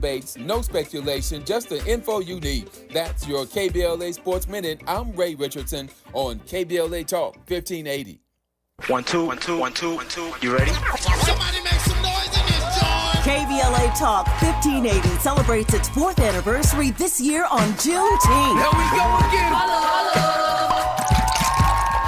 Bates, no speculation, just the info you need. That's your KBLA Sports Minute. I'm Ray Richardson on KBLA Talk 1580. 1 2 1 2 1 2 1 2. You ready? Somebody make some noise in this joint. KBLA Talk 1580 celebrates its 4th anniversary this year on Juneteenth. Here we go again. Holla.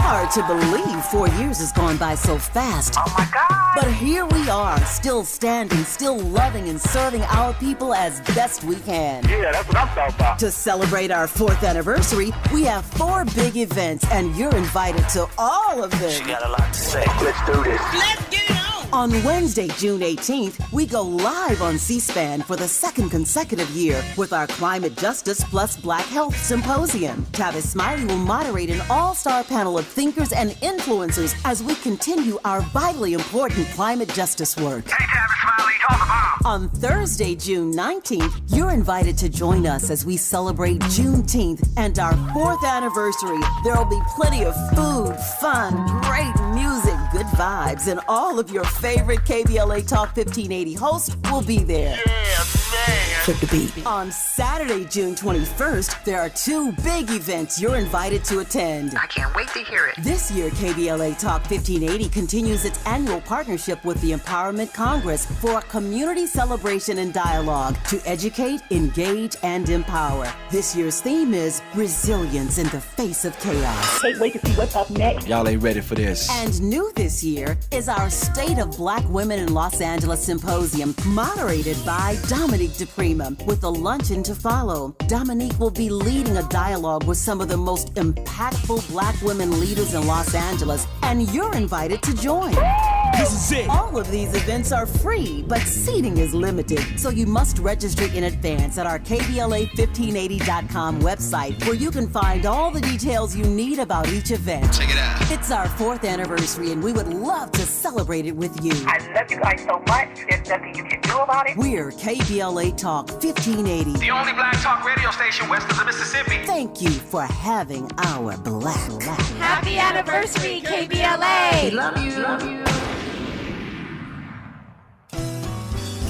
Hard to believe 4 years has gone by so fast. Oh my God. But here we are, still standing, still loving and serving our people as best we can. Yeah, that's what I'm talking about. To celebrate our 4th anniversary, we have 4 big events, and you're invited to all of them. She got a lot to say. Let's do this. Let's get it on. On Wednesday, June 18th, we go live on C-SPAN for the 2nd consecutive year with our Climate Justice plus Black Health Symposium. Tavis Smiley will moderate an all-star panel of thinkers and influencers as we continue our vitally important climate justice work. Hey, Tavis Smiley, talk about. On Thursday, June 19th, you're invited to join us as we celebrate Juneteenth and our 4th anniversary. There will be plenty of food, fun, great music, good vibes, and all of your favorite KBLA Talk 1580 hosts will be there. Yeah, man. Flip the beat. On Saturday, June 21st, there are 2 big events you're invited to attend. I can't wait to hear it. This year, KBLA Talk 1580 continues its annual partnership with the Empowerment Congress for a community celebration and dialogue to educate, engage, and empower. This year's theme is Resilience in the Face of Chaos. Can't wait to see what's up next. Y'all ain't ready for this. And new this year is our State of Black Women in Los Angeles Symposium, moderated by Dominique DiPrima, with a luncheon to follow. Dominique will be leading a dialogue with some of the most impactful Black women leaders in Los Angeles, and you're invited to join. This is it. All of these events are free, but seating is limited, so you must register in advance at our KBLA1580.com website, where you can find all the details you need about each event. Check it out. It's our 4th anniversary, and we would love to celebrate it with you. I love you guys so much. There's nothing you can do about it. We're KBLA Talk 1580. The only black talk radio station west of the Mississippi. Thank you for having our black. Happy anniversary, KBLA! We love you.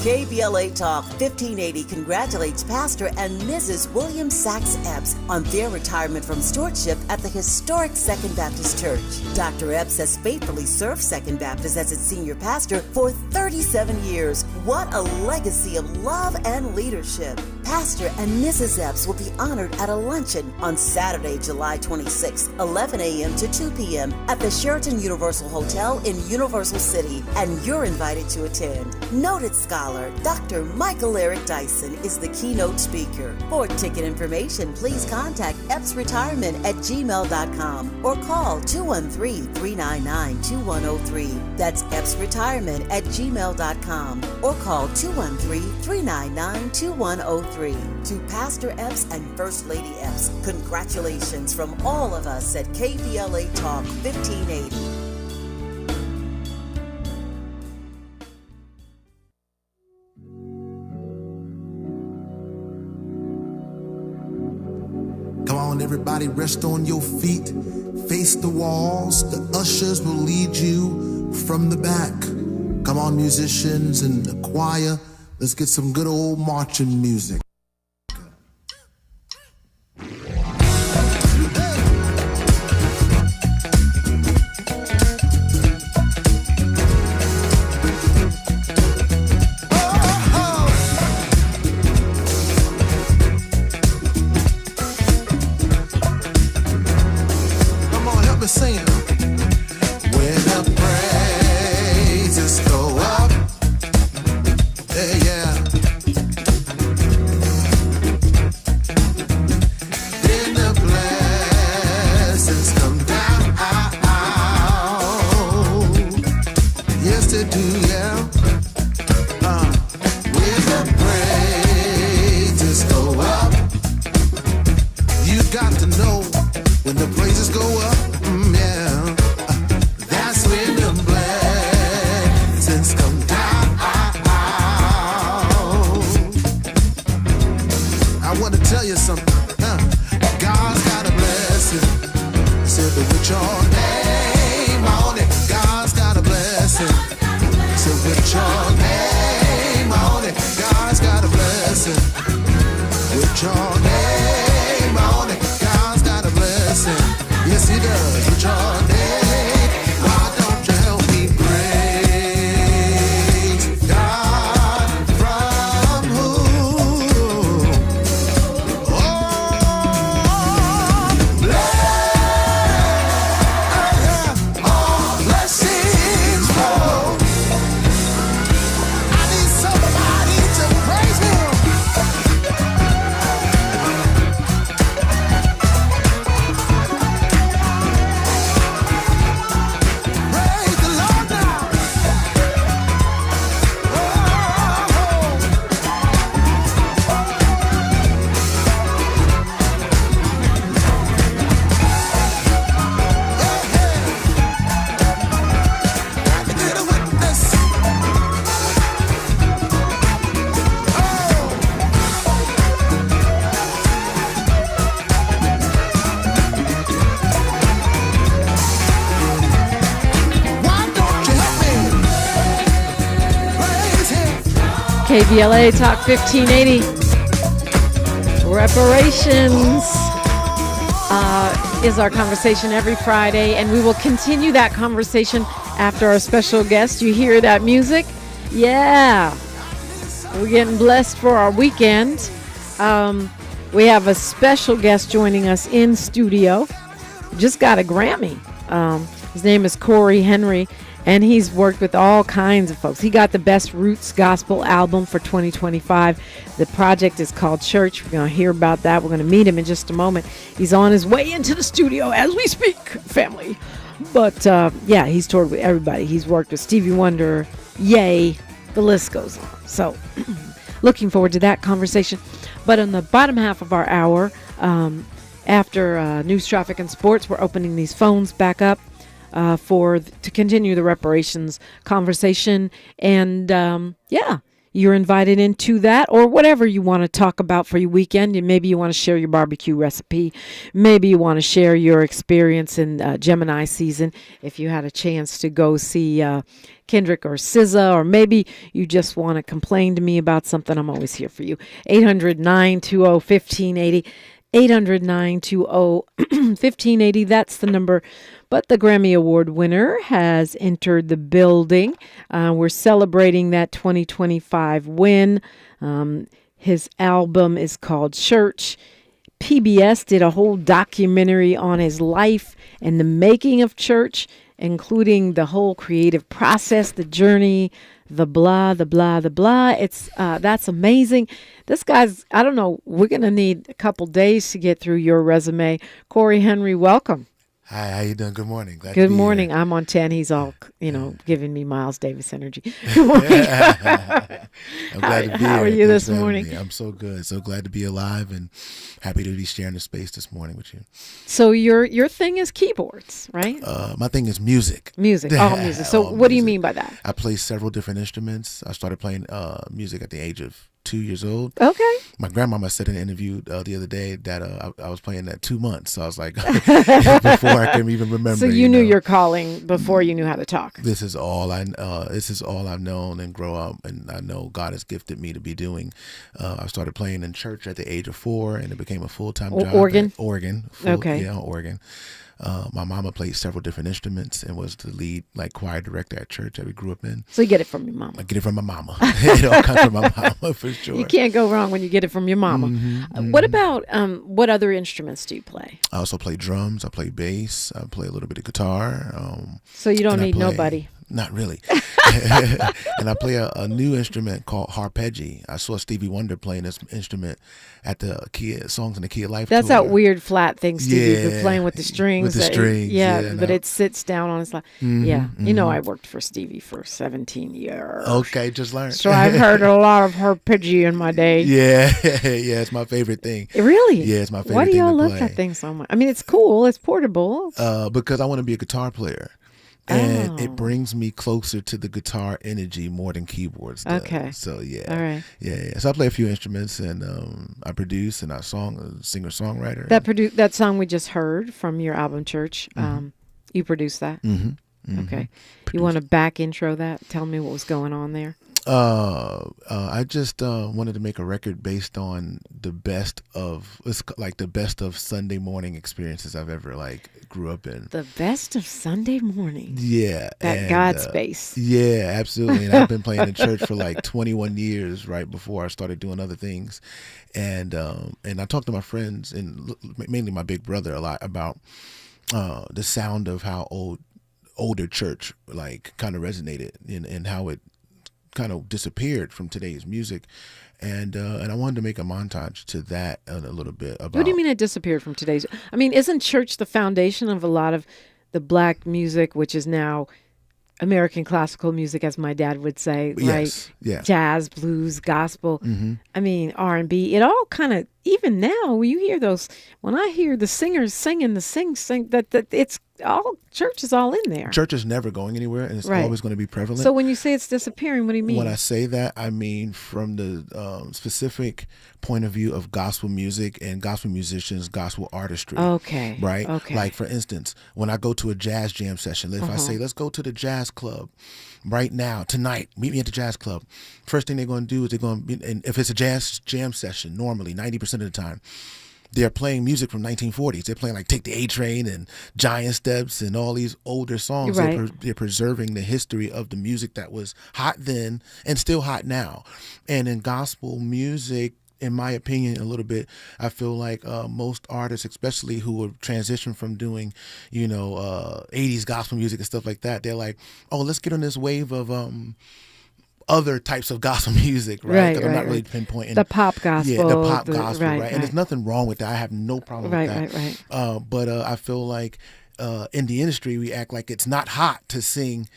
KBLA Talk 1580 congratulates Pastor and Mrs. William Sachs Epps on their retirement from stewardship at the historic Second Baptist Church. Dr. Epps has faithfully served Second Baptist as its senior pastor for 37 years. What a legacy of love and leadership. Pastor and Mrs. Epps will be honored at a luncheon on Saturday, July 26, 11 a.m. to 2 p.m. at the Sheraton Universal Hotel in Universal City, and you're invited to attend. Noted scholar Dr. Michael Eric Dyson is the keynote speaker. For ticket information, please contact eppsretirement@gmail.com or call 213-399-2103. That's eppsretirement@gmail.com or call 213-399-2103. To Pastor Epps and First Lady Epps, congratulations from all of us at KBLA Talk 1580. Come on, everybody, rest on your feet. Face the walls. The ushers will lead you from the back. Come on, musicians and the choir. Let's get some good old marching music. blessing. With your name on it, God's got a blessing. Yes, He does. With your name, why don't you help me praise God from whom all blessings flow. I need somebody to praise Him. Praise the Lord now. Got to get a witness. Why don't you help me praise Him? KBLA Talk 1580. Reparations is our conversation every Friday, and we will continue that conversation after our special guest. You hear that music? Yeah. We're getting blessed for our weekend. We have a special guest joining us in studio. Just got a Grammy. His name is Cory Henry, and he's worked with all kinds of folks. He got the Best Roots Gospel album for 2025. The project is called Church. We're going to hear about that. We're going to meet him in just a moment. He's on his way into the studio as we speak, family. But, yeah, he's toured with everybody. He's worked with Stevie Wonder, Ye, the list goes on. So, looking forward to that conversation. But on the bottom half of our hour, after news, traffic, and sports, we're opening these phones back up to continue the reparations conversation. And yeah, you're invited into that, or whatever you want to talk about for your weekend. And maybe you want to share your barbecue recipe. Maybe you want to share your experience in Gemini season, if you had a chance to go see Kendrick or SZA, or maybe you just want to complain to me about something. I'm always here for you. 800-920-1580. 800-920-1580. That's the number. But the Grammy Award winner has entered the building. We're celebrating that 2025 win. His album is called Church. PBS did a whole documentary on his life and the making of Church, including the whole creative process, the journey, the blah, the blah, the blah. It's that's amazing. This guy's, I don't know, we're going to need a couple days to get through your resume. Cory Henry, welcome. Hi, how you doing? Good morning. Glad Good to be morning. Here. I'm on 10. He's all, giving me Miles Davis energy. Good morning. I'm glad to be here. How are you this morning? I'm so good. So glad to be alive and happy to be sharing the space this morning with you. So your thing is keyboards, right? My thing is music. Music. All music. So what do you mean by that? I play several different instruments. I started playing music at the age of 2 years old. Okay. My grandmama said in an interview the other day that I was playing at 2 months. So I was like, before I can even remember. So you knew your calling before you knew how to talk. This is all I've known and grow up, and I know God has gifted me to be doing. I started playing in church at the age of 4, and it became a full-time job. Organ. Okay. Yeah, organ. My mama played several different instruments and was the lead choir director at church that we grew up in. So you get it from your mama. I get it from my mama. It all comes from my mama for sure. You can't go wrong when you get it from your mama. What about what other instruments do you play? I also play drums. I play bass. I play a little bit of guitar. So you don't need nobody. Not really. And I play a new instrument called harpeggi. I saw Stevie Wonder playing this instrument at the Songs in the Key of Life That's tour. that weird flat thing Stevie was playing with the strings. With the strings. Yeah, but it sits down on his lap. Yeah. You know, I worked for Stevie for 17 years. Okay, just learned. So I've heard a lot of harpeggi in my day. Yeah, yeah, it's my favorite thing. Really? Yeah, it's my favorite thing. Why do y'all love play. that thing so much? I mean, it's cool. It's portable. Because I want to be a guitar player. And it brings me closer to the guitar energy more than keyboards does. Okay. So yeah. All right. Yeah. So I play a few instruments, and I produce, and I singer-songwriter. That song we just heard from your album Church. You produced that? Mm-hmm. Okay. You want to back intro that? Tell me what was going on there. I just wanted to make a record based on the best of Sunday morning experiences I've ever grew up in. The best of Sunday morning. Yeah, that God space. Yeah, absolutely. And I've been playing in church for 21 years, right before I started doing other things, and I talked to my friends and mainly my big brother a lot about the sound of how older church kind of resonated and how it kind of disappeared from today's music, and I wanted to make a montage to that a little bit about. What do you mean it disappeared from today's? I mean, isn't church the foundation of a lot of the black music, which is now American classical music, as my dad would say, right? Yes, yeah. Jazz, blues, gospel. Mm-hmm. I mean, R&B. It all kind of, even now, when you hear those, when I hear the singers singing the sing that it's all, church is all in there. Church is never going anywhere, and it's always going to be prevalent. So when you say it's disappearing, what do you mean? When I say that, I mean from the specific point of view of gospel music and gospel musicians, gospel artistry. Okay. Right? Okay. Like, for instance, when I go to a jazz jam session, if I say, let's go to the jazz club right now, tonight, meet me at the jazz club. First thing they're going to do is they're going to, and if it's a jazz jam session, normally 90% of the time, they're playing music from 1940s. They're playing Take the A Train and Giant Steps and all these older songs. Right. They're preserving the history of the music that was hot then and still hot now. And in gospel music, in my opinion, a little bit, I feel like most artists, especially who have transitioned from doing, 80s gospel music and stuff like that, they're like, oh, let's get on this wave of other types of gospel music, right? I'm not really pinpointing the pop gospel. Yeah, the pop gospel, right? Right. And there's nothing wrong with that. I have no problem with that. Right. But I feel like in the industry, we act like it's not hot to sing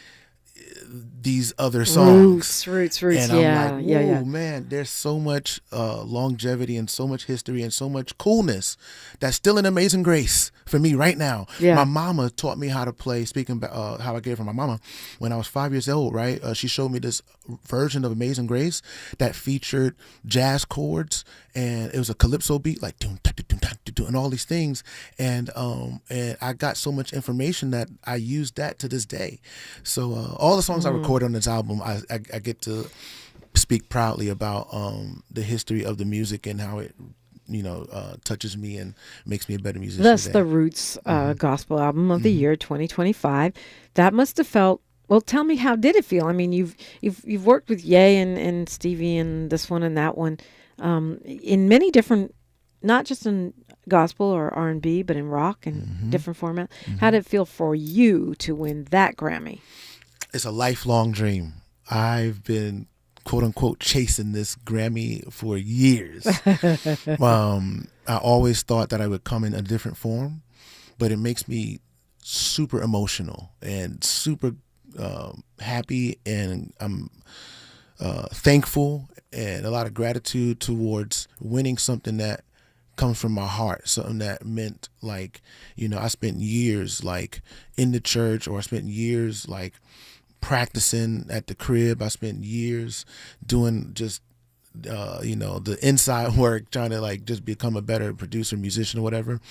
these other songs. Roots. And I'm like, whoa, man, there's so much longevity and so much history and so much coolness that's still an Amazing Grace for me right now. Yeah. My mama taught me how to play, speaking about how I get it from my mama, when I was 5 years old, right? She showed me this version of Amazing Grace that featured jazz chords, and it was a calypso beat, like doom, and all these things. And I got so much information that I used that to this day. So all the songs I recorded on this album, I get to speak proudly about the history of the music and how it touches me and makes me a better musician. That's the Roots gospel album of the year 2025. That must have felt, well, tell me, how did it feel? I mean, you've worked with Ye and Stevie and this one and that one in many different, not just in gospel or R&B, but in rock and different formats. How did it feel for you to win that Grammy? It's a lifelong dream. I've been, quote unquote, chasing this Grammy for years. I always thought that I would come in a different form, but it makes me super emotional and super happy, and I'm thankful and a lot of gratitude towards winning something that comes from my heart, something that meant I spent years in the church, or I spent years practicing at the crib. I spent years doing just the inside work, trying to just become a better producer, musician, or whatever.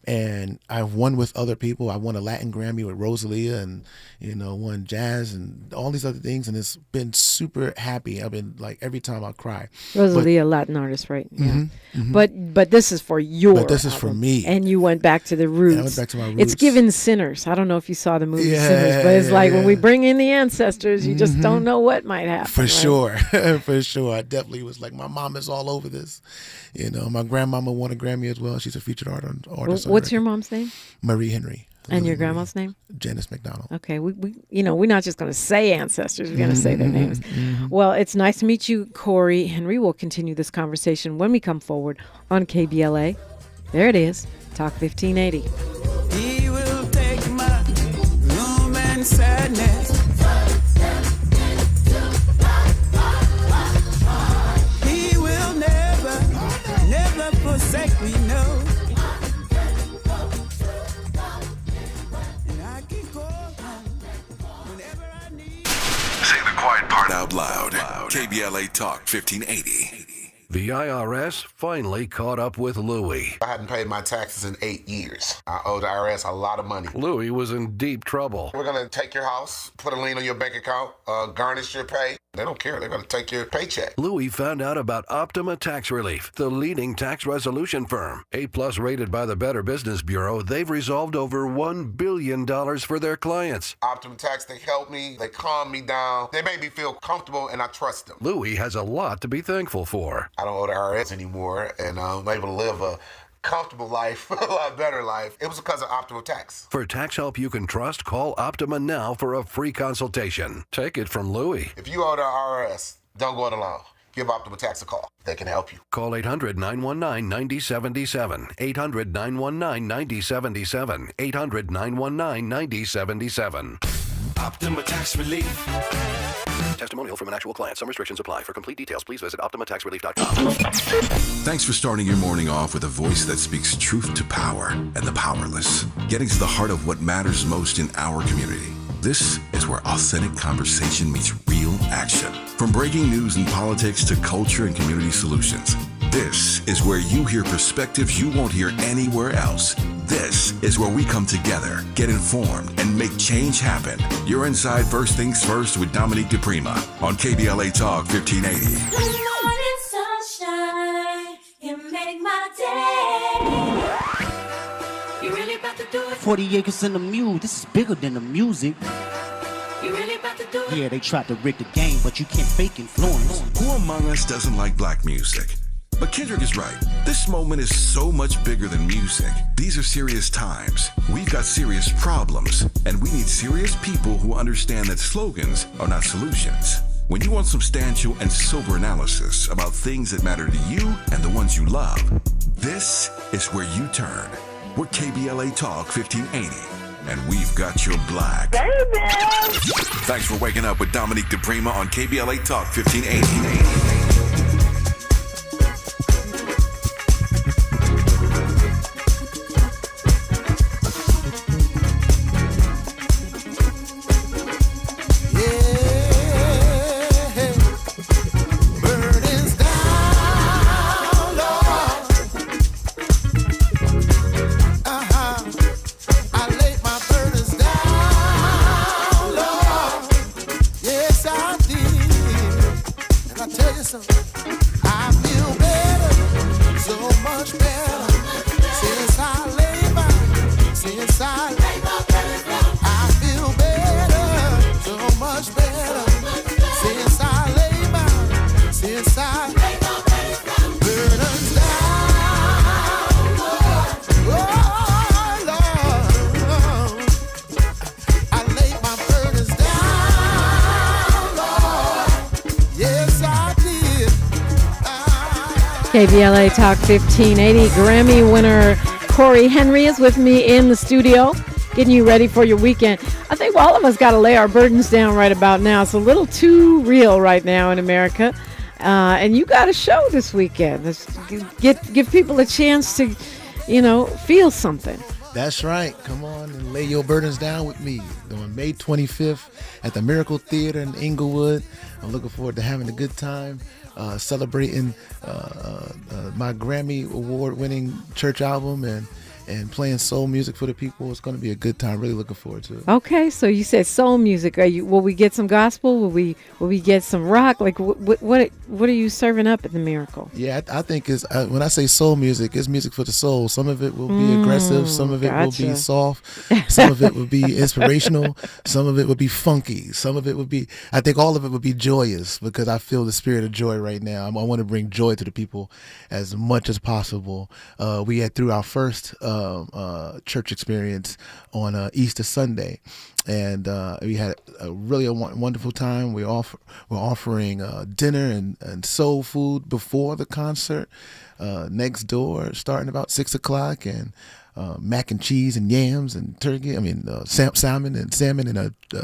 And I've won with other people. I won a Latin Grammy with Rosalia, and won jazz and all these other things, and it's been super happy. I've been every time I cry. Rosalia, Latin artist, right? Yeah. But this is for your But this is album. for me. And you went back to the roots. And I went back to my roots. It's given Sinners. I don't know if you saw the movie Sinners, but it's when we bring in the ancestors, you just don't know what might happen. For right? sure. For sure. I definitely was my mom is all over this. My grandmama won a Grammy as well. She's a featured artist. What's your mom's name? Marie Henry. And your grandma's name? Janice McDonald. Okay, we're not just going to say ancestors. We're going to say their names. Well, it's nice to meet you, Cory Henry. We'll continue this conversation when we come forward on KBLA. There it is, Talk 1580. He will take my gloom and sadness. He will never forsake me, no. Say the quiet part out loud. KBLA Talk 1580. The IRS finally caught up with Louie. I hadn't paid my taxes in 8 years. I owe the IRS a lot of money. Louie was in deep trouble. We're going to take your house, put a lien on your bank account, garnish your pay, They don't care. They're going to take your paycheck. Louis found out about Optima Tax Relief, the leading tax resolution firm. A+ rated by the Better Business Bureau, they've resolved over $1 billion for their clients. Optima Tax, they help me. They calm me down. They make me feel comfortable, and I trust them. Louis has a lot to be thankful for. I don't owe the IRS anymore, and I'm able to live a comfortable life, a lot better life. It was because of Optima Tax. For tax help you can trust, call Optima now for a free consultation. Take it from Louis. If you owe the IRS, don't go it alone. Give Optima Tax a call. They can help you. Call 800-919-9077. 800-919-9077. 800-919-9077. Optima Tax Relief. Testimonial from an actual client. Some restrictions apply. For complete details, please visit OptimaTaxRelief.com. Thanks for starting your morning off with a voice that speaks truth to power and the powerless, getting to the heart of what matters most in our community. This is where authentic conversation meets real action. From breaking news and politics to culture and community solutions, this is where you hear perspectives you won't hear anywhere else. This is where we come together, get informed, and make change happen. You're inside First Things First with Dominique DiPrima on KBLA Talk 1580. Good morning, sunshine. You make my day. You really about to do it? 40 acres and a mule. This is bigger than the music. You really about to do it? Yeah, they tried to rig the game, but you can't fake influence. Who among us doesn't like black music? But Kendrick is right. This moment is so much bigger than music. These are serious times. We've got serious problems, and we need serious people who understand that slogans are not solutions. When you want substantial and sober analysis about things that matter to you and the ones you love, this is where you turn. We're KBLA Talk 1580. And we've got your black. Baby. Thanks for waking up with Dominique DiPrima on KBLA Talk 1580. KBLA Talk 1580 Grammy winner Cory Henry is with me in the studio, getting you ready for your weekend. I think all of us got to lay our burdens down right about now. It's a little too real right now in America. And you got a show this weekend. Let's give people a chance to, feel something. That's right. Come on and lay your burdens down with me on May 25th at the Miracle Theater in Inglewood. I'm looking forward to having a good time, celebrating my Grammy Award-winning church album and playing soul music for the people. It's going to be a good time. Really looking forward to it. Okay, so you said soul music. Will we get some gospel? Will we get some rock? Like what are you serving up at the Miracle? Yeah, I think it's when I say soul music, it's music for the soul. Some of it will be aggressive. Some of it will be soft. Some of it will be inspirational. Some of it will be funky. Some of it would be. I think all of it would be joyous because I feel the spirit of joy right now. I want to bring joy to the people as much as possible. We had through our first church experience on Easter Sunday, and we had a really wonderful time. We're offering dinner and soul food before the concert next door, starting about 6:00, and mac and cheese and yams and turkey. Salmon and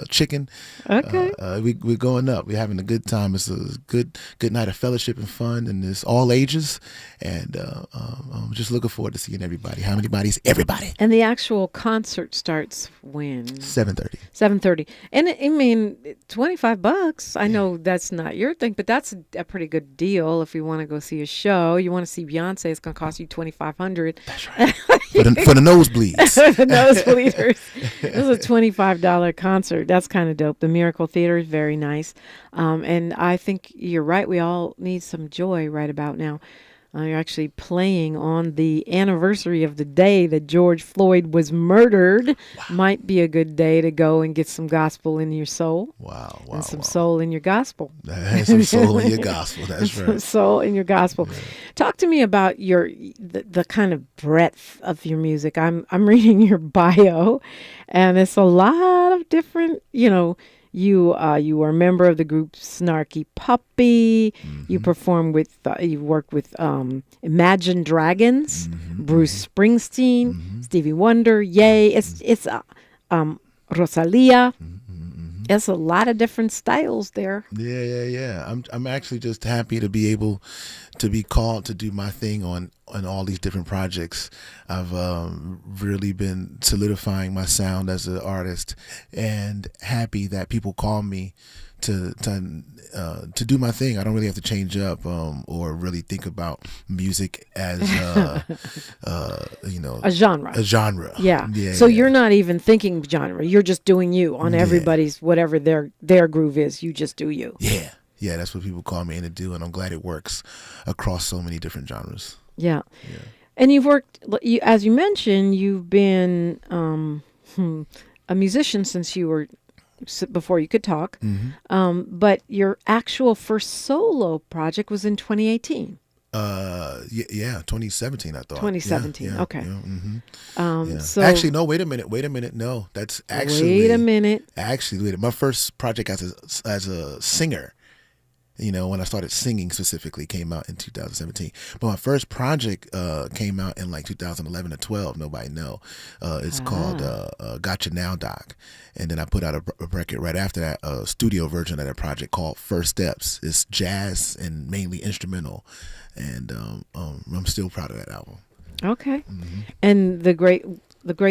chicken. Okay. We're going up. We're having a good time. It's a good night of fellowship and fun, and it's all ages. And I'm just looking forward to seeing everybody. How many bodies? Everybody. And the actual concert starts when? 7:30. 7:30. And $25. I know that's not your thing, but that's a pretty good deal if you want to go see a show. You want to see Beyonce, it's going to cost you $2,500. That's right. for the nosebleeds. The nosebleeders. It was a $25 concert. That's kind of dope. The Miracle Theater is very nice. And I think you're right. We all need some joy right about now. You're actually playing on the anniversary of the day that George Floyd was murdered. Wow. Might be a good day to go and get some gospel in your soul. Wow. And some soul in your gospel. Some soul in your gospel. That's right. Some soul in your gospel. Yeah. Talk to me about the kind of breadth of your music. I'm reading your bio, and it's a lot of different, You were a member of the group Snarky Puppy. Mm-hmm. You performed with, you worked with Imagine Dragons, mm-hmm. Bruce Springsteen, mm-hmm. Stevie Wonder, Ye. It's Rosalia. Mm-hmm. It's a lot of different styles there. Yeah. I'm actually just happy to be able to be called to do my thing on all these different projects. I've really been solidifying my sound as an artist, and happy that people call me to do my thing. I don't really have to change up or really think about music as a genre. A genre. Yeah. So you're not even thinking genre. You're just doing you on everybody's whatever their groove is. You just do you. Yeah, that's what people call me in to do, and I'm glad it works across so many different genres. Yeah. And you've worked, as you mentioned, you've been a musician since you were, before you could talk. Mm-hmm. But your actual first solo project was in 2018. 2017, I thought. 2017, okay. Mm-hmm. So actually, no, wait a minute. No, that's actually... Wait a minute. Actually, my first project as a singer, when I started singing specifically, came out in 2017. But my first project came out in like 2011 or 12. Nobody know. It's called Gotcha Now, Doc. And then I put out a record right after that, a studio version of that project called First Steps. It's jazz and mainly instrumental. And I'm still proud of that album. Okay. Mm-hmm. And the great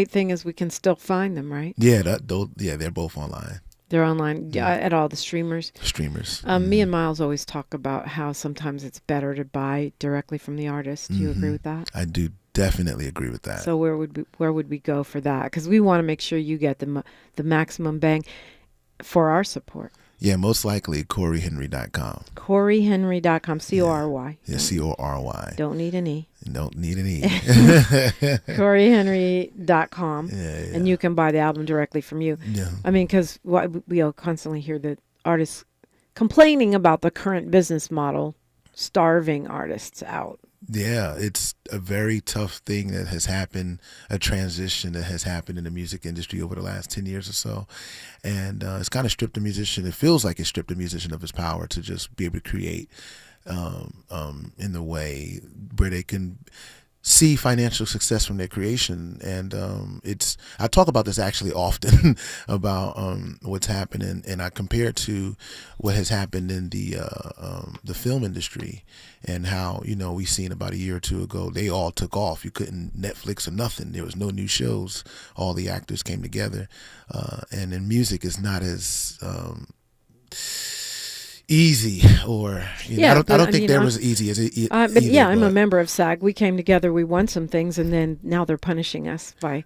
thing is we can still find them, right? Yeah, they're both online. They're online at all the streamers. Me and Miles always talk about how sometimes it's better to buy directly from the artist. Do you agree with that? I do definitely agree with that. So where would we go for that? Because we want to make sure you get the maximum bang for our support. Yeah, most likely CoryHenry.com. CoryHenry.com, CORY. Yeah, CORY. Don't need an E. Don't need an E. CoryHenry.com. Yeah. And you can buy the album directly from you. Yeah. I mean, because we all constantly hear the artists complaining about the current business model starving artists out. Yeah, it's a very tough thing that has happened, a transition that has happened in the music industry over the last 10 years or so. And it's kind of stripped the musician. It feels like it stripped the musician of his power to just be able to create in the way where they can see financial success from their creation. And I talk about this actually often about what's happening, and I compare it to what has happened in the film industry, and how we seen about a year or two ago they all took off. You couldn't Netflix or nothing. There was no new shows. All the actors came together, and in music it's not as easy, or I don't think they're as easy as it. But I'm a member of SAG. We came together, we won some things, and then now they're punishing us by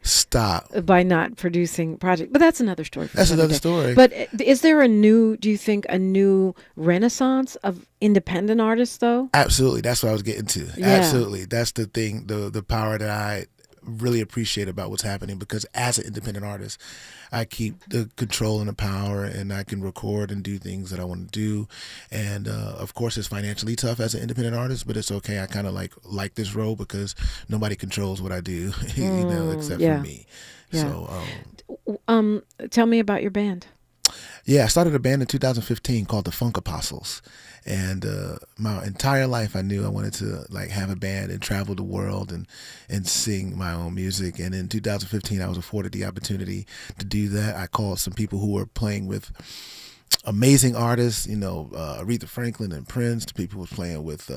not producing projects. But that's another story. That's another story. But is there do you think a new renaissance of independent artists though? Absolutely, that's what I was getting to. Yeah. Absolutely, that's the thing. The power that I really appreciate about what's happening, because as an independent artist, I keep the control and the power, and I can record and do things that I want to do. And of course, it's financially tough as an independent artist, but it's okay. I kind of like this role because nobody controls what I do, except for me. Yeah. So, tell me about your band. Yeah, I started a band in 2015 called the Funk Apostles. And my entire life I knew I wanted to have a band and travel the world and sing my own music. And in 2015 I was afforded the opportunity to do that. I called some people who were playing with amazing artists, Aretha Franklin and Prince, to people who was playing with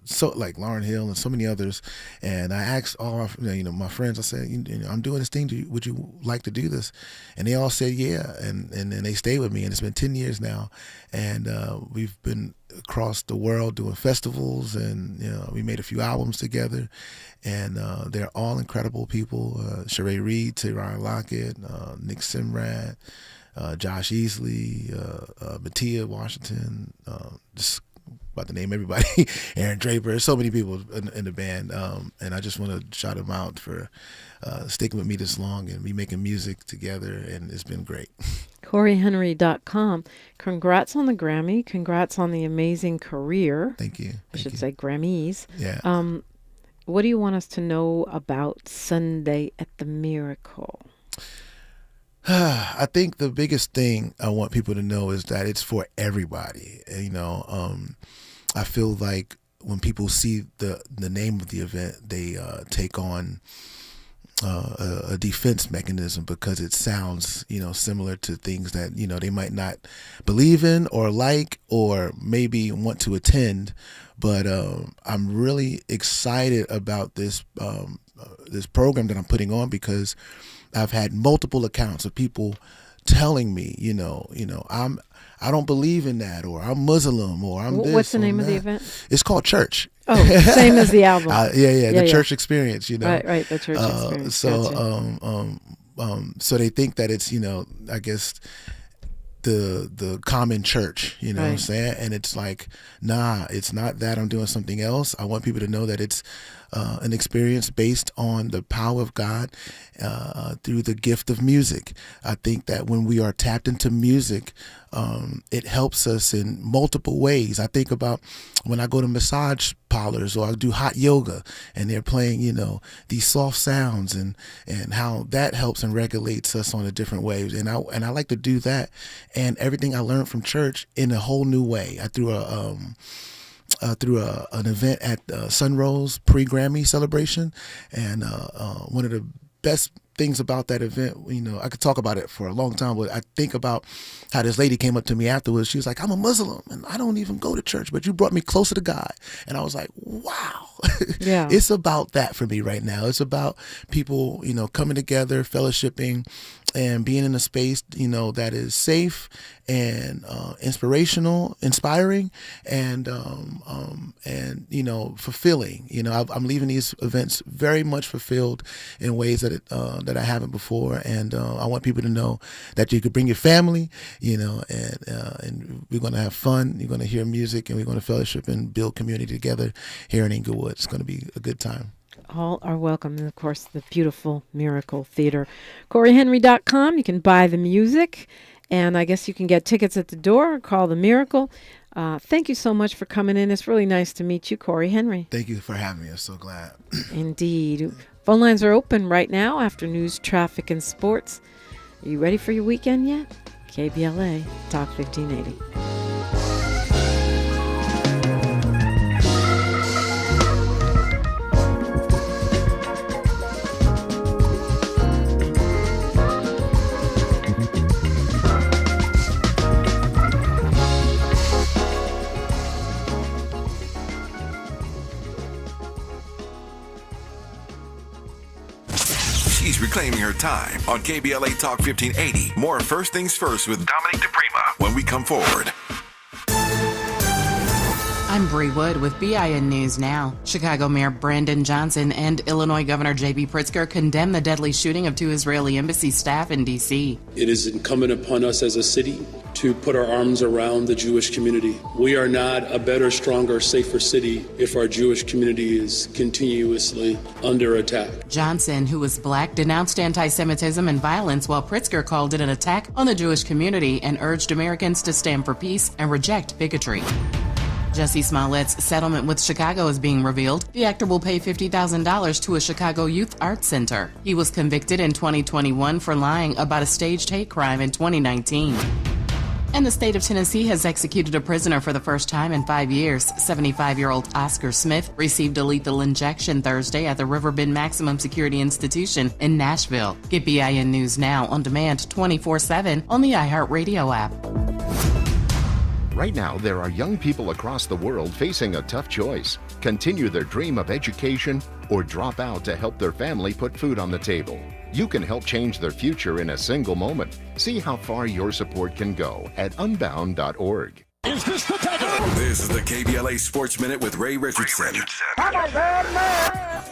so like Lauryn Hill and so many others. And I asked all my friends, I said, I'm doing this thing. Would you like to do this? And they all said yeah, and they stayed with me. And it's been 10 years now, and we've been across the world doing festivals, and we made a few albums together, and they're all incredible people. Sheree Reed, Tyron Lockett, Nick Simrad, Josh Easley, Mattia Washington, just about to name everybody, Aaron Draper, so many people in the band, and I just want to shout them out for sticking with me this long and me making music together, and it's been great. CoryHenry.com. Congrats on the Grammy. Congrats on the amazing career. Thank you. I should say Grammys. Yeah. What do you want us to know about Sunday at the Miracle? I think the biggest thing I want people to know is that it's for everybody. I feel like when people see the name of the event, they take on a defense mechanism, because it sounds, similar to things that, they might not believe in or like or maybe want to attend. But I'm really excited about this program that I'm putting on, because I've had multiple accounts of people telling me, I don't believe in that, or I'm Muslim, or I'm this. What's the name that. of the event? It's called Church. Oh, same as the album. The Church Experience. Right, the Church Experience. So they think that it's, I guess, the common church, what I'm saying? And it's like, nah, it's not that. I'm doing something else. I want people to know that it's an experience based on the power of God through the gift of music. I think that when we are tapped into music, it helps us in multiple ways. I think about when I go to massage parlors, or I do hot yoga, and they're playing, these soft sounds, and how that helps and regulates us on a different way. And I like to do that, and everything I learned from church in a whole new way. I threw an event at Sunrose pre-Grammy celebration, and one of the best things about that event, I could talk about it for a long time, but I think about how this lady came up to me afterwards. She was like, I'm a Muslim and I don't even go to church, but you brought me closer to God. And I was like, wow. Yeah. It's about that for me right now. It's about people, coming together, fellowshipping, and being in a space, that is safe and inspiring, and fulfilling. I'm leaving these events very much fulfilled in ways that I haven't before, and I want people to know that you could bring your family, and we're going to have fun. You're going to hear music, and we're going to fellowship and build community together here in Inglewood. It's going to be a good time. All are welcome. And, of course, the beautiful Miracle Theater. CoryHenry.com. You can buy the music, and I guess you can get tickets at the door or call the Miracle. Thank you so much for coming in. It's really nice to meet you, Cory Henry. Thank you for having me. I'm so glad. Indeed. Phone lines are open right now after news, traffic, and sports. Are you ready for your weekend yet? KBLA Talk 1580. She's reclaiming her time on KBLA Talk 1580. More First Things First with Dominique DiPrima when we come forward. I'm Bree Wood with BIN News Now. Chicago Mayor Brandon Johnson and Illinois Governor J.B. Pritzker condemned the deadly shooting of 2 Israeli embassy staff in D.C. It is incumbent upon us as a city to put our arms around the Jewish community. We are not a better, stronger, safer city if our Jewish community is continuously under attack. Johnson, who was black, denounced anti-Semitism and violence, while Pritzker called it an attack on the Jewish community and urged Americans to stand for peace and reject bigotry. Jussie Smollett's settlement with Chicago is being revealed. The actor will pay $50,000 to a Chicago Youth Arts Center. He was convicted in 2021 for lying about a staged hate crime in 2019. And the state of Tennessee has executed a prisoner for the first time in 5 years. 75-year-old Oscar Smith received a lethal injection Thursday at the Riverbend Maximum Security Institution in Nashville. Get BIN News Now on demand 24/7 on the iHeartRadio app. Right now, there are young people across the world facing a tough choice: continue their dream of education or drop out to help their family put food on the table. You can help change their future in a single moment. See how far your support can go at unbound.org. Is this the tiger? This is the KBLA Sports Minute with Ray Richardson.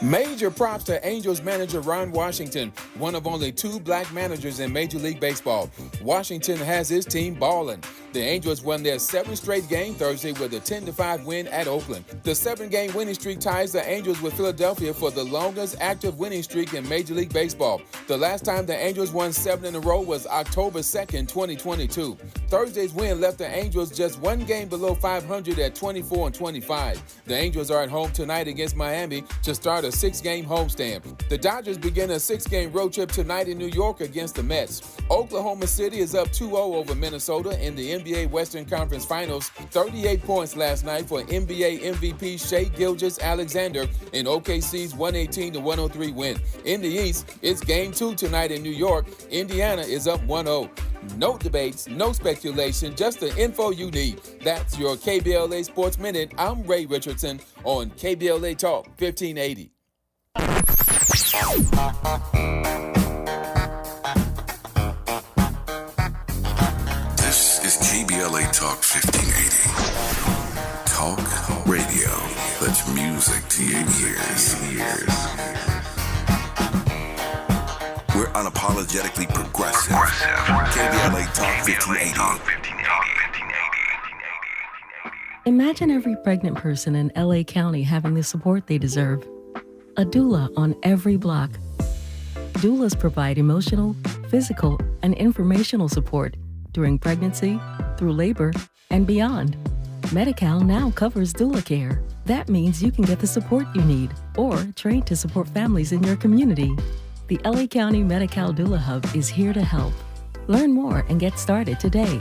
Major props to Angels manager Ron Washington, one of only 2 black managers in Major League Baseball. Washington has his team balling. The Angels won their 7th straight game Thursday with a 10-5 win at Oakland. The 7-game winning streak ties the Angels with Philadelphia for the longest active winning streak in Major League Baseball. The last time the Angels won 7 in a row was October 2nd, 2022. Thursday's win left the Angels just 1 game below 500 at 24-25. The Angels are at home tonight against Miami to start a 6-game homestand. The Dodgers begin a 6-game road trip tonight in New York against the Mets. Oklahoma City is up 2-0 over Minnesota in the NBA Western Conference Finals. 38 points last night for NBA MVP Shai Gilgeous-Alexander in OKC's 118-103 win. In the East, it's Game 2 tonight in New York. Indiana is up 1-0. No debates, no speculation, just the info you need. That's your KBLA Sports Minute. I'm Ray Richardson on KBLA Talk 1580. This is KBLA Talk 1580. Talk radio. That's music to your ears. We're unapologetically progressive. KBLA Talk 1580. Imagine every pregnant person in LA County having the support they deserve. A doula on every block. Doulas provide emotional, physical, and informational support during pregnancy, through labor, and beyond. Medi-Cal now covers doula care. That means you can get the support you need or train to support families in your community. The LA County Medi-Cal Doula Hub is here to help. Learn more and get started today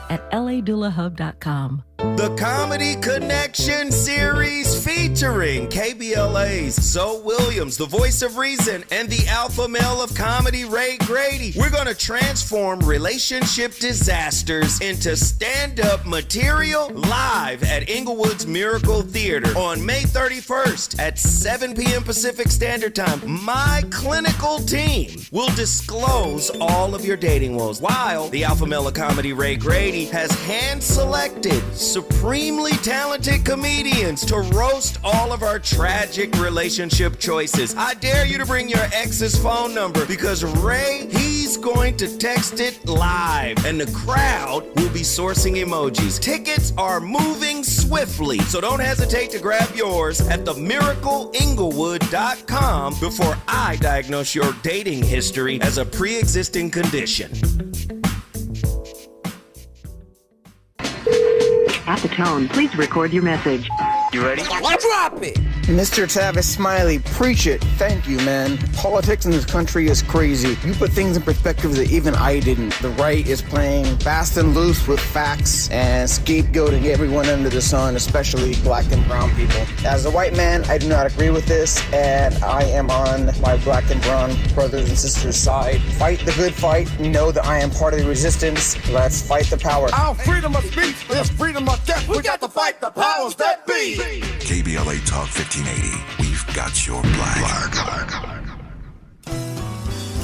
at ladoulahub.com. The Comedy Connection series featuring KBLA's Zoe Williams, the voice of reason, and the alpha male of comedy, Ray Grady. We're going to transform relationship disasters into stand-up material live at Inglewood's Miracle Theater on May 31st at 7 p.m. Pacific Standard Time. My clinical team will disclose all of your dating woes, while the alpha male of comedy, Ray Grady, has hand-selected supremely talented comedians to roast all of our tragic relationship choices. I dare you to bring your ex's phone number because Ray, he's going to text it live and the crowd will be sourcing emojis. Tickets are moving swiftly, so don't hesitate to grab yours at themiracleinglewood.com before I diagnose your dating history as a pre-existing condition. At the tone, please record your message. You ready? Drop it! Mr. Tavis Smiley, preach it. Thank you, man. Politics in this country is crazy. You put things in perspective that even I didn't. The right is playing fast and loose with facts and scapegoating everyone under the sun, especially black and brown people. As a white man, I do not agree with this, and I am on my black and brown brothers and sisters' side. Fight the good fight. Know that I am part of the resistance. Let's fight the power. Our freedom of speech is freedom of death. We got to fight the powers that be. KBLA Talk 1580. We've got your black.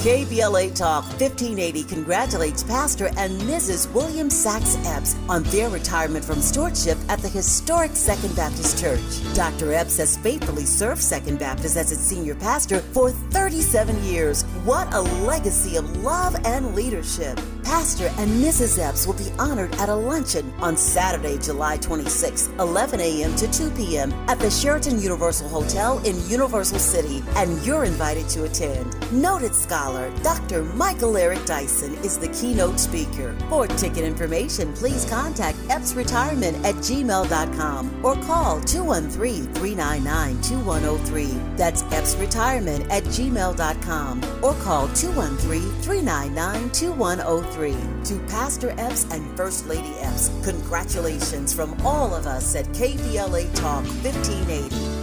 KBLA Talk 1580 congratulates Pastor and Mrs. William Sachs Epps on their retirement from stewardship at the historic Second Baptist Church. Dr. Epps has faithfully served Second Baptist as its senior pastor for 37 years. What a legacy of love and leadership. Pastor and Mrs. Epps will be honored at a luncheon on Saturday, July 26, 11 a.m. to 2 p.m. at the Sheraton Universal Hotel in Universal City, and you're invited to attend. Noted scholar Dr. Michael Eric Dyson is the keynote speaker. For ticket information, please contact eppsretirement@gmail.com or call 213-399-2103. That's eppsretirement@gmail.com or call 213-399-2103. 2023. To Pastor Epps and First Lady Epps, congratulations from all of us at KBLA Talk 1580.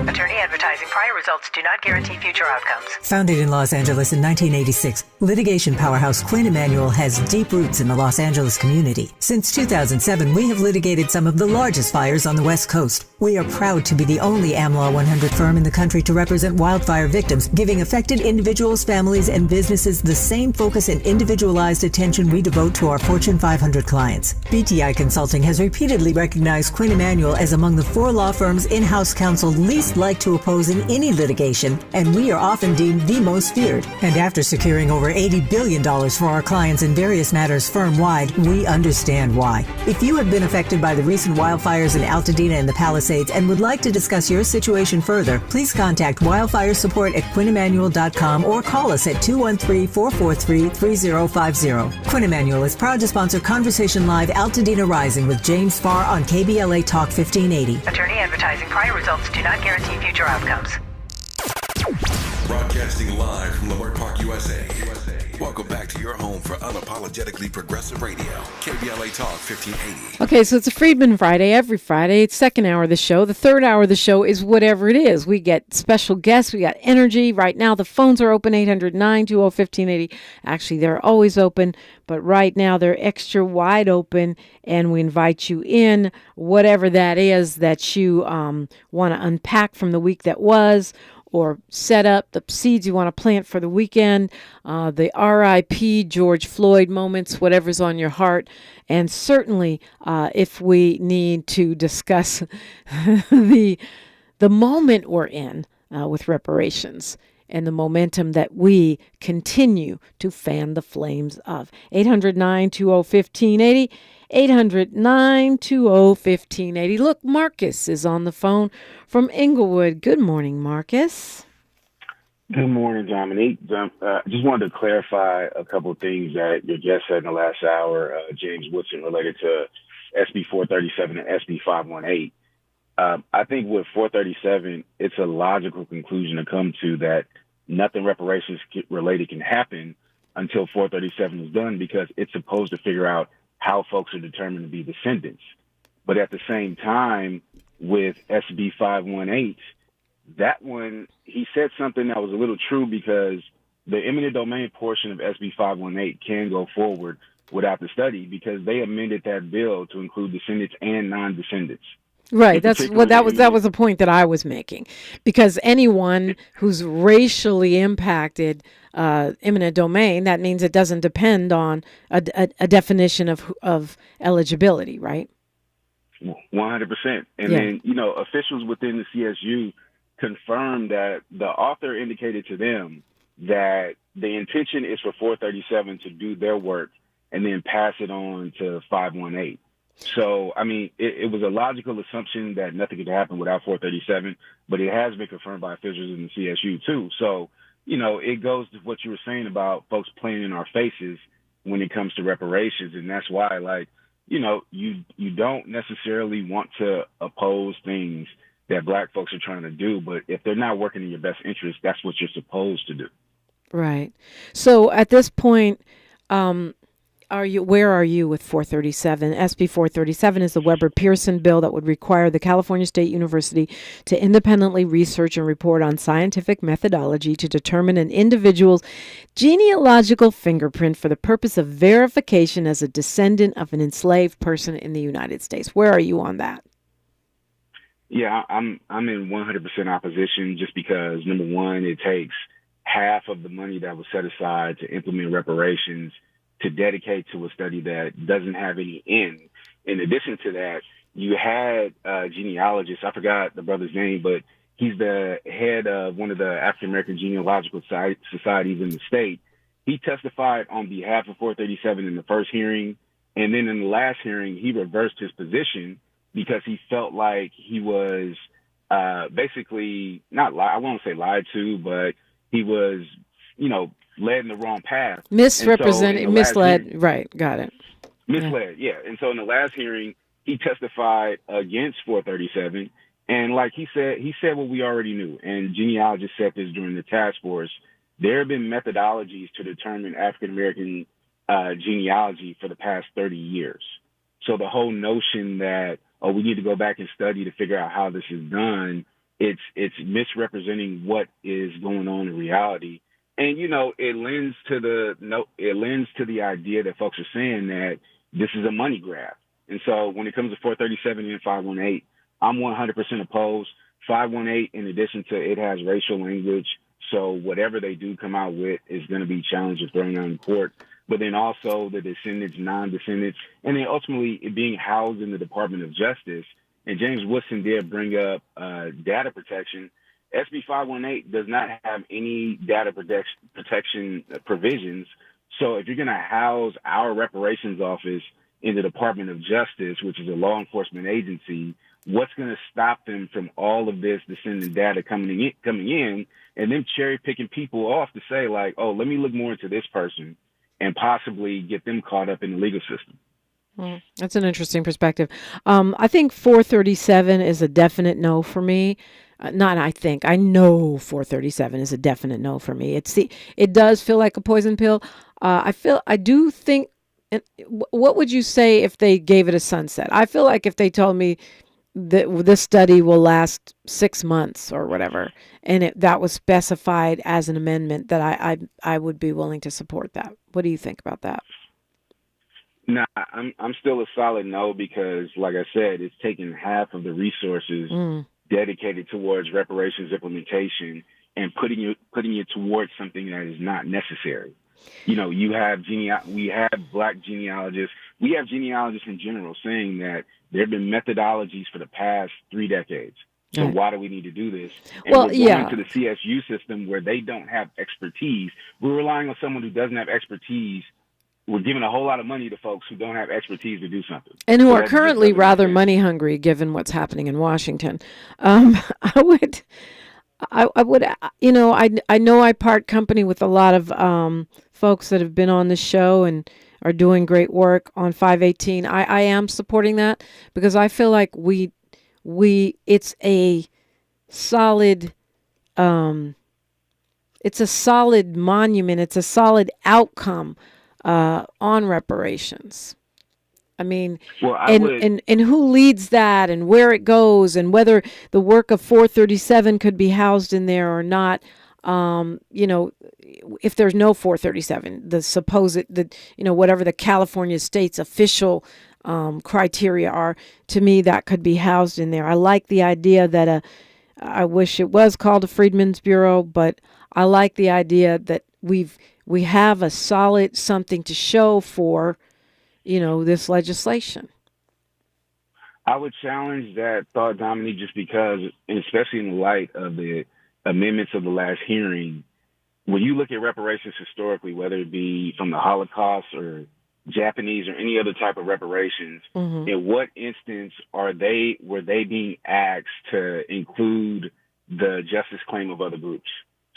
Attorney advertising. Prior results do not guarantee future outcomes. Founded in Los Angeles in 1986, litigation powerhouse Quinn Emanuel has deep roots in the Los Angeles community. Since 2007, we have litigated some of the largest fires on the West Coast. We are proud to be the only AmLaw 100 firm in the country to represent wildfire victims, giving affected individuals, families, and businesses the same focus and individualized attention we devote to our Fortune 500 clients. BTI Consulting has repeatedly recognized Quinn Emanuel as among the 4 law firms in-house counsel least like to oppose in any litigation, and we are often deemed the most feared. And after securing over $80 billion for our clients in various matters firm-wide, we understand why. If you have been affected by the recent wildfires in Altadena and the Palisades and would like to discuss your situation further, please contact wildfire support at QuinnEmanuel.com or call us at 213-443-3050. Quinn Emanuel is proud to sponsor Conversation Live Altadena Rising with James Farr on KBLA Talk 1580. Attorney advertising. Prior results do not guarantee future outcomes. Broadcasting live from Leimert Park, USA. Welcome back to your home for unapologetically progressive radio, KBLA Talk 1580. Okay, so it's a Freedman Friday every Friday. It's second hour of the show. The third hour of the show is whatever it is. We get special guests. We got energy. Right now, the phones are open, 800-920-1580. Actually, they're always open, but right now they're extra wide open, and we invite you in, whatever that is that you want to unpack from the week that was, or set up the seeds you want to plant for the weekend, the R.I.P. George Floyd moments, whatever's on your heart. And certainly, if we need to discuss the moment we're in with reparations and the momentum that we continue to fan the flames of. 800-920-1580. 800-920-1580. Look, Marcus is on the phone from Inglewood. Good morning, Marcus. Good morning, Dominique. Just wanted to clarify a couple of things that your guest said in the last hour, James Woodson, related to SB 437 and SB 518. I think with 437, it's a logical conclusion to come to that nothing reparations related can happen until 437 is done, because it's supposed to figure out how folks are determined to be descendants. But at the same time, with SB 518, that one, he said something that was a little true, because the eminent domain portion of SB 518 can go forward without the study, because they amended that bill to include descendants and non-descendants. Right. That was the point that I was making, because anyone who's racially impacted eminent domain, that means it doesn't depend on a definition of eligibility, right? 100%. And then, officials within the CSU confirmed that the author indicated to them that the intention is for 437 to do their work and then pass it on to 518. So, I mean, it was a logical assumption that nothing could happen without 437, but it has been confirmed by officials in the CSU too. So, it goes to what you were saying about folks playing in our faces when it comes to reparations. And that's why, you don't necessarily want to oppose things that black folks are trying to do, but if they're not working in your best interest, that's what you're supposed to do. Right. So at this point, where are you with 437? SB 437 is the Weber-Pearson bill that would require the California State University to independently research and report on scientific methodology to determine an individual's genealogical fingerprint for the purpose of verification as a descendant of an enslaved person in the United States. Where are you on that? Yeah, I'm in 100% opposition, just because, number one, it takes half of the money that was set aside to implement reparations to dedicate to a study that doesn't have any end. In addition to that, you had a genealogist, I forgot the brother's name, but he's the head of one of the African American genealogical societies in the state. He testified on behalf of 437 in the first hearing, and then in the last hearing, he reversed his position because he felt like he was basically I won't say lied to, but he was, led in the wrong path. Misrepresented, misled. Right. Got it. Misled. Yeah. And so in the last hearing, he testified against 437. And like he said what we already knew. And genealogists said this during the task force, there have been methodologies to determine African American genealogy for the past 30 years. So the whole notion that, oh, we need to go back and study to figure out how this is done, it's misrepresenting what is going on in reality. And, you know, it lends to the idea that folks are saying that this is a money grab. And so when it comes to 437 and 518, I'm 100% opposed. 518, in addition to it has racial language, so whatever they do come out with is going to be challenged or thrown out in court. But then also the descendants, non-descendants, and then ultimately it being housed in the Department of Justice. And James Woodson did bring up data protection. SB 518 does not have any data protection provisions. So if you're going to house our reparations office in the Department of Justice, which is a law enforcement agency, what's going to stop them from all of this descendant data coming in and then cherry picking people off to say like, oh, let me look more into this person and possibly get them caught up in the legal system? That's an interesting perspective. I think 437 is a definite no for me. I know 437 is a definite no for me. It does feel like a poison pill. I do think, what would you say if they gave it a sunset? I feel like if they told me that this study will last 6 months or whatever, and that was specified as an amendment, that I would be willing to support that. What do you think about that? No, I'm still a solid no, because like I said, it's taken half of the resources dedicated towards reparations implementation and putting it towards something that is not necessary. You know, we have black genealogists. We have genealogists in general saying that there have been methodologies for the past 3 decades. So why do we need to do this? And we're going to the CSU system where they don't have expertise. We're relying on someone who doesn't have expertise. We're giving a whole lot of money to folks who don't have expertise to do something. And who are currently rather money hungry given what's happening in Washington. I would, I know I part company with a lot of folks that have been on the show and are doing great work on 518. I am supporting that because I feel like it's a solid, it's a solid monument. It's a solid outcome on reparations. I mean, and who leads that and where it goes and whether the work of 437 could be housed in there or not. If there's no 437, whatever the California state's official criteria are, to me, that could be housed in there. I like the idea that I wish it was called a Freedmen's Bureau, but I like the idea that we have a solid something to show for, this legislation. I would challenge that thought, Dominique, just because, and especially in light of the amendments of the last hearing, when you look at reparations historically, whether it be from the Holocaust or Japanese or any other type of reparations, in what instance were they being asked to include the justice claim of other groups?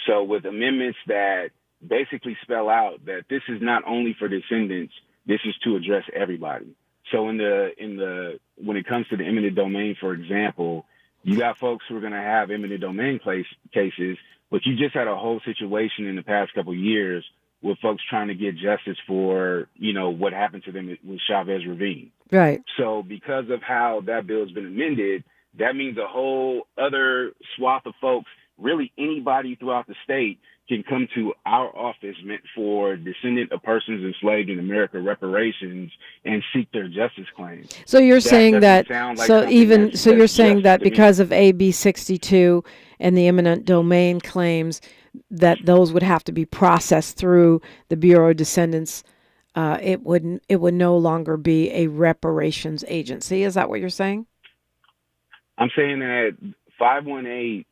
So with amendments that basically spell out that this is not only for descendants, this is to address everybody. So when it comes to the eminent domain, for example, you got folks who are going to have eminent domain cases, but you just had a whole situation in the past couple of years with folks trying to get justice for, what happened to them with Chavez Ravine. Right. So because of how that bill has been amended, that means a whole other swath of folks, really anybody throughout the state, can come to our office meant for descendant of persons enslaved in America reparations and seek their justice claims. So you're saying that, you're saying that because of AB 62 and the eminent domain claims, that those would have to be processed through the Bureau of Descendants. It would no longer be a reparations agency. Is that what you're saying? I'm saying that 518.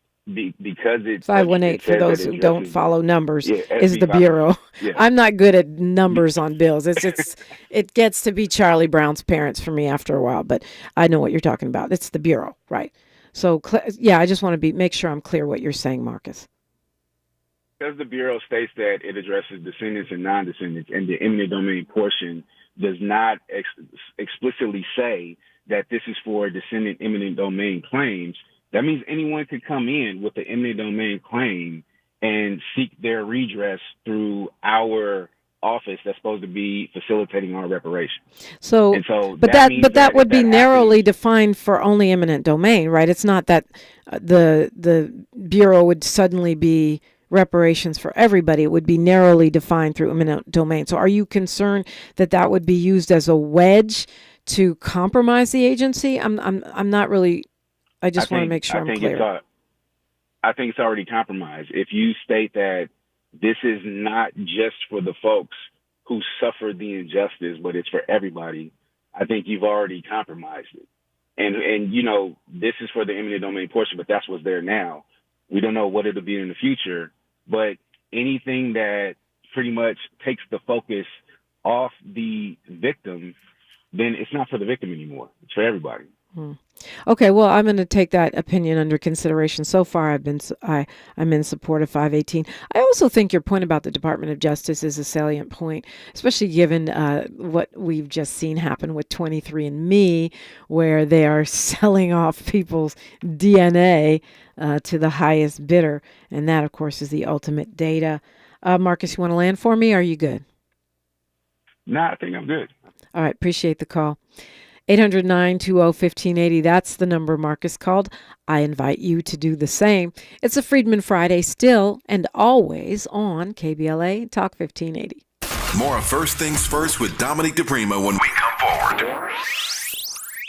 Because it's 518 for those who don't follow numbers is the Bureau. Yeah. I'm not good at numbers on bills. It gets to be Charlie Brown's parents for me after a while, but I know what you're talking about. It's the Bureau, right? So I just want to make sure I'm clear what you're saying, Marcus. Because the Bureau states that it addresses descendants and non-descendants, and the eminent domain portion does not explicitly say that this is for descendant eminent domain claims. That means anyone could come in with the eminent domain claim and seek their redress through our office that's supposed to be facilitating our reparations. So but that would be narrowly defined for only eminent domain, right? It's not that the Bureau would suddenly be reparations for everybody. It would be narrowly defined through eminent domain. So are you concerned that would be used as a wedge to compromise the agency? I'm not really. I want to make sure I'm clear. I think it's already compromised. If you state that this is not just for the folks who suffered the injustice, but it's for everybody, I think you've already compromised it. And you know, this is for the eminent domain portion, but that's what's there now. We don't know what it'll be in the future, but anything that pretty much takes the focus off the victim, then it's not for the victim anymore. It's for everybody. Okay, well, I'm going to take that opinion under consideration. So far, I'm in support of 518. I also think your point about the Department of Justice is a salient point, especially given what we've just seen happen with 23andMe, where they are selling off people's DNA to the highest bidder, and that, of course, is the ultimate data. Marcus, you want to land for me? Or are you good? No, I think I'm good. All right, appreciate the call. 800-920-1580. That's the number Marcus called. I invite you to do the same. It's a Freedman Friday still and always on KBLA Talk 1580. More of First Things First with Dominique DiPrima when we come forward.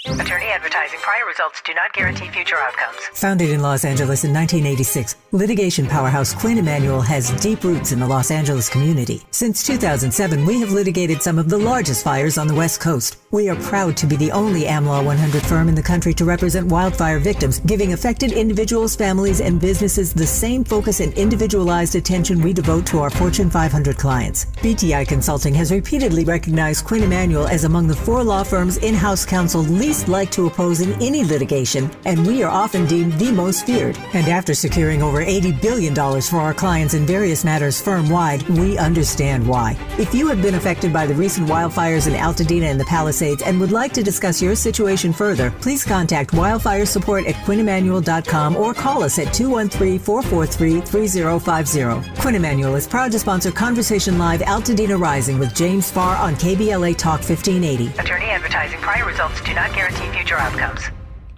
Attorney advertising. Prior results do not guarantee future outcomes. Founded in Los Angeles in 1986, litigation powerhouse Quinn Emanuel has deep roots in the Los Angeles community. Since 2007, we have litigated some of the largest fires on the West Coast. We are proud to be the only AmLaw 100 firm in the country to represent wildfire victims, giving affected individuals, families, and businesses the same focus and individualized attention we devote to our Fortune 500 clients. BTI Consulting has repeatedly recognized Quinn Emanuel as among the 4 law firms in-house counsel least like to oppose in any litigation, and we are often deemed the most feared. And after securing over $80 billion for our clients in various matters firm-wide, we understand why. If you have been affected by the recent wildfires in Altadena and the Palisades and would like to discuss your situation further, please contact wildfire support at QuinnEmanuel.com or call us at 213-443-3050. Quinn Emanuel is proud to sponsor Conversation Live Altadena Rising with James Farr on KBLA Talk 1580. Attorney advertising. Prior results do not guarantee future outcomes.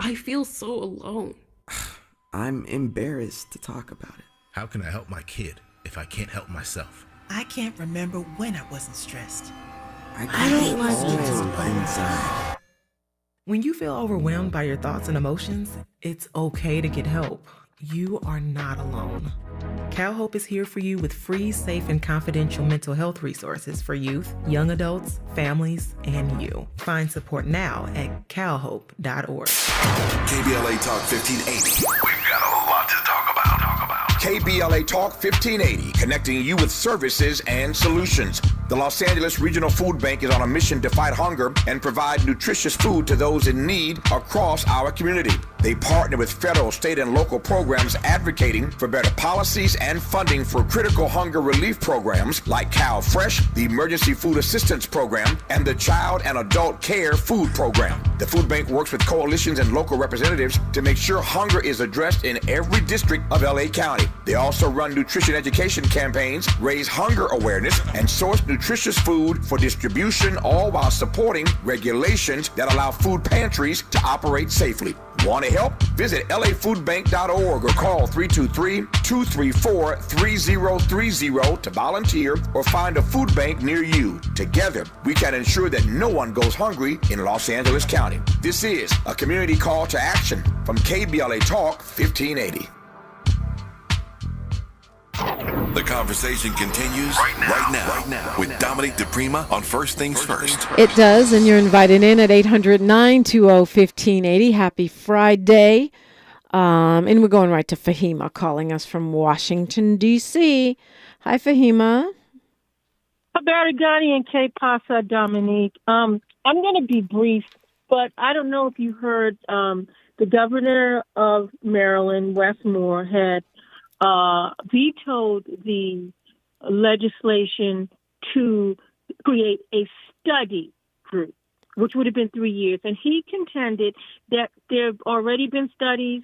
I feel so alone. I'm embarrassed to talk about it. How can I help my kid if I can't help myself? I can't remember when I wasn't stressed. I don't like inside. When you feel overwhelmed by your thoughts and emotions, it's okay to get help. You are not alone. CalHope is here for you with free, safe, and confidential mental health resources for youth, young adults, families, and you. Find support now at calhope.org. KBLA Talk 1580. We've got a lot to talk about. KBLA Talk 1580, connecting you with services and solutions. The Los Angeles Regional Food Bank is on a mission to fight hunger and provide nutritious food to those in need across our community. They partner with federal, state, and local programs advocating for better policies and funding for critical hunger relief programs like Cal Fresh, the Emergency Food Assistance Program, and the Child and Adult Care Food Program. The food bank works with coalitions and local representatives to make sure hunger is addressed in every district of LA County. They also run nutrition education campaigns, raise hunger awareness, and source nutritious food for distribution, all while supporting regulations that allow food pantries to operate safely. Want to help? Visit lafoodbank.org or call 323-234-3030 to volunteer or find a food bank near you. Together, we can ensure that no one goes hungry in Los Angeles County. This is a community call to action from KBLA Talk 1580. The conversation continues right now with Dominique DiPrima on First Things First. It does, and you're invited in at 800-920-1580. Happy Friday. And we're going right to Fahima calling us from Washington, D.C. Hi, Fahima. Barigani and K. Pasa, Dominique. I'm going to be brief, but I don't know if you heard the governor of Maryland, Wes Moore, had vetoed the legislation to create a study group, which would have been 3 years. And he contended that there have already been studies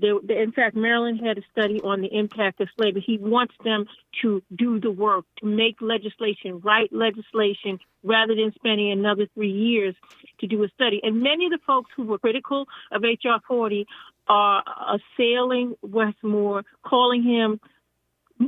In fact, Maryland had a study on the impact of slavery. He wants them to do the work, to make legislation, write legislation, rather than spending another 3 years to do a study. And many of the folks who were critical of H.R. 40 are assailing Westmore, calling him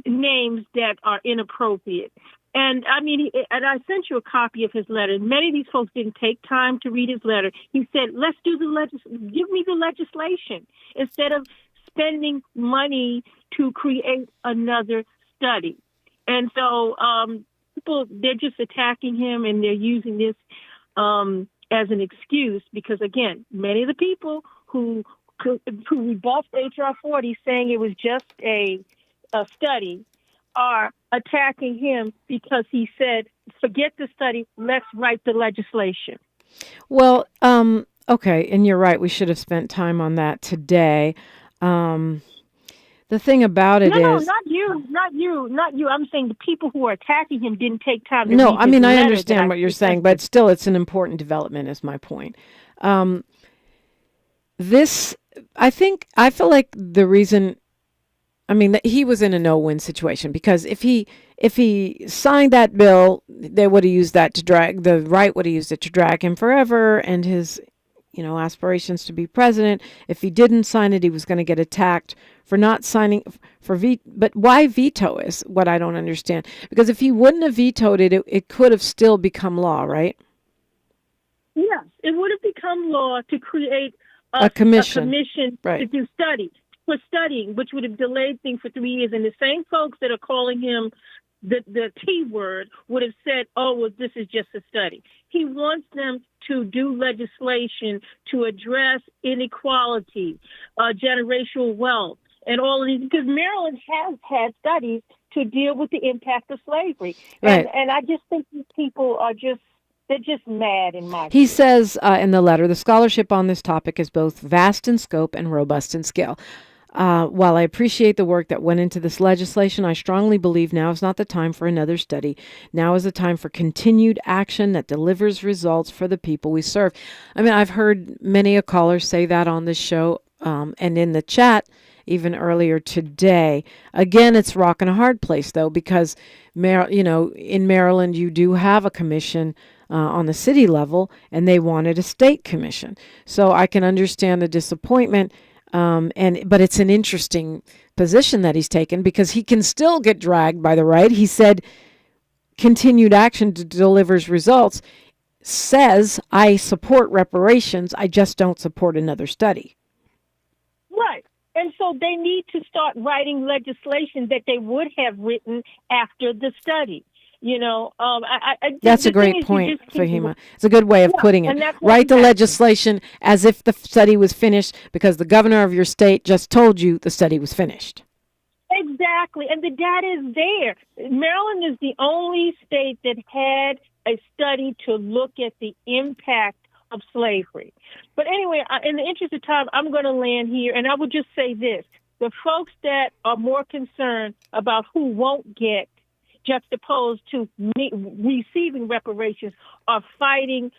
names that are inappropriate. And I mean, and I sent you a copy of his letter. Many of these folks didn't take time to read his letter. He said, let's do give me the legislation instead of spending money to create another study. And so people, they're just attacking him, and they're using this as an excuse because, again, many of the people who rebuffed H.R. 40 saying it was just a study are attacking him because he said, forget the study, let's write the legislation. Well, okay, and you're right. We should have spent time on that today. The thing about it is... No, not you. I'm saying the people who are attacking him didn't take time to No, read I mean, his I letter understand what you're saying, but still it's an important development is my point. I feel like the reason... I mean, he was in a no-win situation because if he signed that bill, they would have used that the right would have used it to drag him forever and his, aspirations to be president. If he didn't sign it, he was going to get attacked for not signing but why veto is what I don't understand. Because if he wouldn't have vetoed it, it could have still become law, right? Yes, it would have become law to create a commission, right, to do studies. For studying, which would have delayed things for 3 years. And the same folks that are calling him the T word would have said, oh, well, this is just a study. He wants them to do legislation to address inequality, generational wealth, and all of these, because Maryland has had studies to deal with the impact of slavery. Right. And I just think these people are they're just mad in my view. He says in the letter, the scholarship on this topic is both vast in scope and robust in scale. While I appreciate the work that went into this legislation, I strongly believe now is not the time for another study. Now is the time for continued action that delivers results for the people we serve. I mean, I've heard many a caller say that on this show and in the chat even earlier today. Again, it's rock and a hard place, though, because, in Maryland, you do have a commission on the city level, and they wanted a state commission. So I can understand the disappointment. But it's an interesting position that he's taken because he can still get dragged by the right. He said continued action delivers results, says I support reparations, I just don't support another study. Right. And so they need to start writing legislation that they would have written after the study. That's a great point, Fahima. It's a good way of putting it. Write the legislation as if the study was finished because the governor of your state just told you the study was finished. Exactly. And the data is there. Maryland is the only state that had a study to look at the impact of slavery. But anyway, in the interest of time, I'm going to land here, and I would just say this. The folks that are more concerned about who won't get juxtaposed to receiving reparations are fighting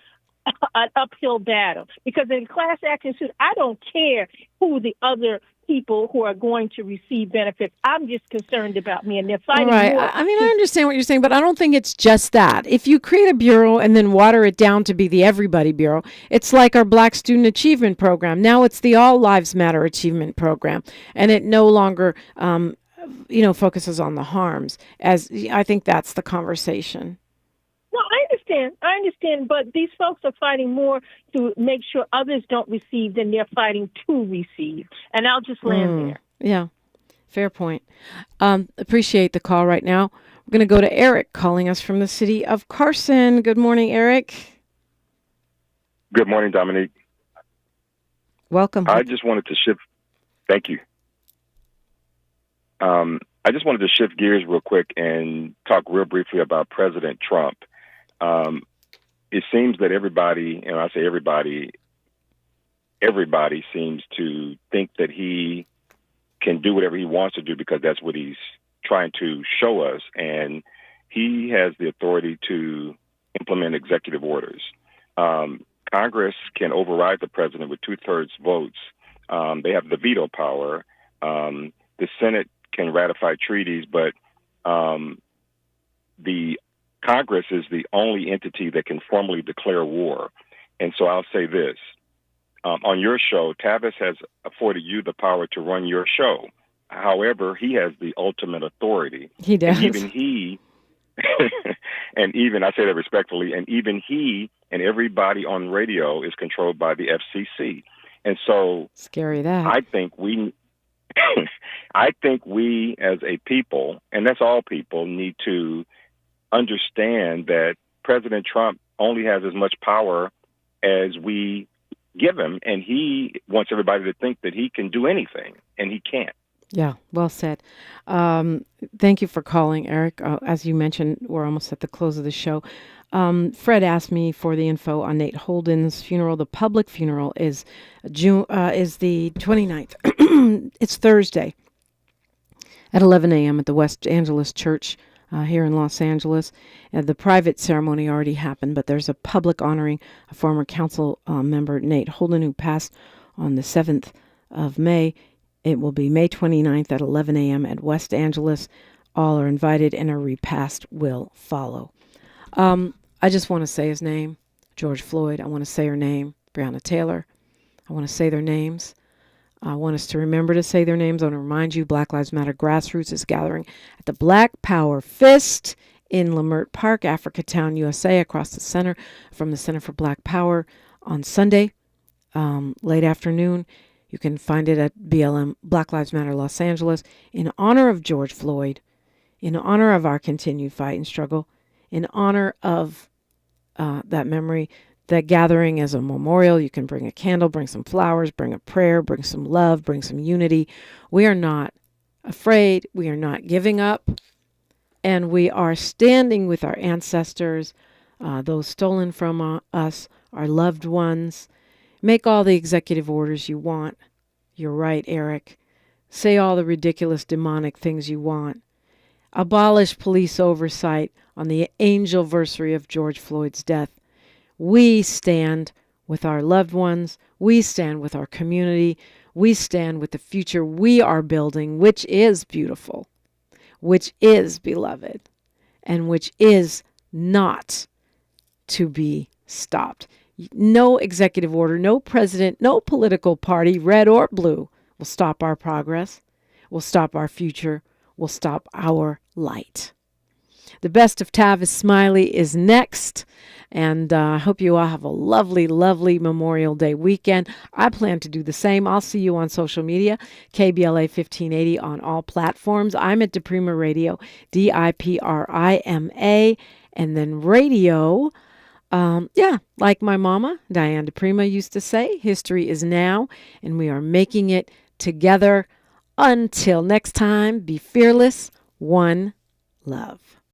an uphill battle. Because in class action suits, I don't care who the other people who are going to receive benefits. I'm just concerned about me, and they're fighting right. more. I mean, I understand what you're saying, but I don't think it's just that. If you create a bureau and then water it down to be the Everybody Bureau, it's like our Black Student Achievement Program. Now it's the All Lives Matter Achievement Program, and it no longer focuses on the harms. As I think that's the conversation. No, I understand, but these folks are fighting more to make sure others don't receive than they're fighting to receive. And I'll just land there. Yeah, fair point. Appreciate the call right now. We're going to go to Eric calling us from the city of Carson. Good morning, Eric. Good morning, Dominique. Welcome. I just wanted to shift. Thank you. I just wanted to shift gears real quick and talk real briefly about President Trump. It seems that everybody, and I say everybody seems to think that he can do whatever he wants to do because that's what he's trying to show us. And he has the authority to implement executive orders. Congress can override the president with 2/3 votes They have the veto power. The Senate can ratify treaties, but the Congress is the only entity that can formally declare war. And so I'll say this. On your show, Tavis has afforded you the power to run your show. However, he has the ultimate authority. He does. And even he, and even, I say that respectfully, and even he and everybody on radio is controlled by the FCC. And so scary that. I think we as a people, and that's all people, need to understand that President Trump only has as much power as we give him, and he wants everybody to think that he can do anything, and he can't. Yeah, well said. Thank you for calling, Eric. As you mentioned, we're almost at the close of the show. Fred asked me for the info on Nate Holden's funeral. The public funeral is the 29th. It's Thursday at 11 a.m. at the West Angeles Church here in Los Angeles. The private ceremony already happened, but there's a public honoring a former council member, Nate Holden, who passed on the 7th of May. It will be May 29th at 11 a.m. at West Angeles. All are invited, and a repast will follow. I just want to say his name, George Floyd. I want to say her name, Breonna Taylor. I want to say their names. I want us to remember to say their names. I want to remind you, Black Lives Matter Grassroots is gathering at the Black Power Fist in Leimert Park, Africatown, USA, across the center from the Center for Black Power on Sunday, late afternoon. You can find it at BLM, Black Lives Matter Los Angeles, in honor of George Floyd, in honor of our continued fight and struggle, in honor of that memory. That gathering is a memorial. You can bring a candle, bring some flowers, bring a prayer, bring some love, bring some unity. We are not afraid. We are not giving up. And we are standing with our ancestors, those stolen from us, our loved ones. Make all the executive orders you want. You're right, Eric. Say all the ridiculous, demonic things you want. Abolish police oversight on the angelversary of George Floyd's death. We stand with our loved ones. We stand with our community. We stand with the future we are building, which is beautiful, which is beloved, and which is not to be stopped. No executive order, no president, no political party, red or blue, will stop our progress, will stop our future, will stop our light. The best of Tavis Smiley is next, and I hope you all have a lovely, lovely Memorial Day weekend. I plan to do the same. I'll see you on social media, KBLA 1580 on all platforms. I'm at DiPrima Radio, DIPRIMA, and then radio. Like my mama, Diane DiPrima, used to say, history is now, and we are making it together. Until next time, be fearless. One love.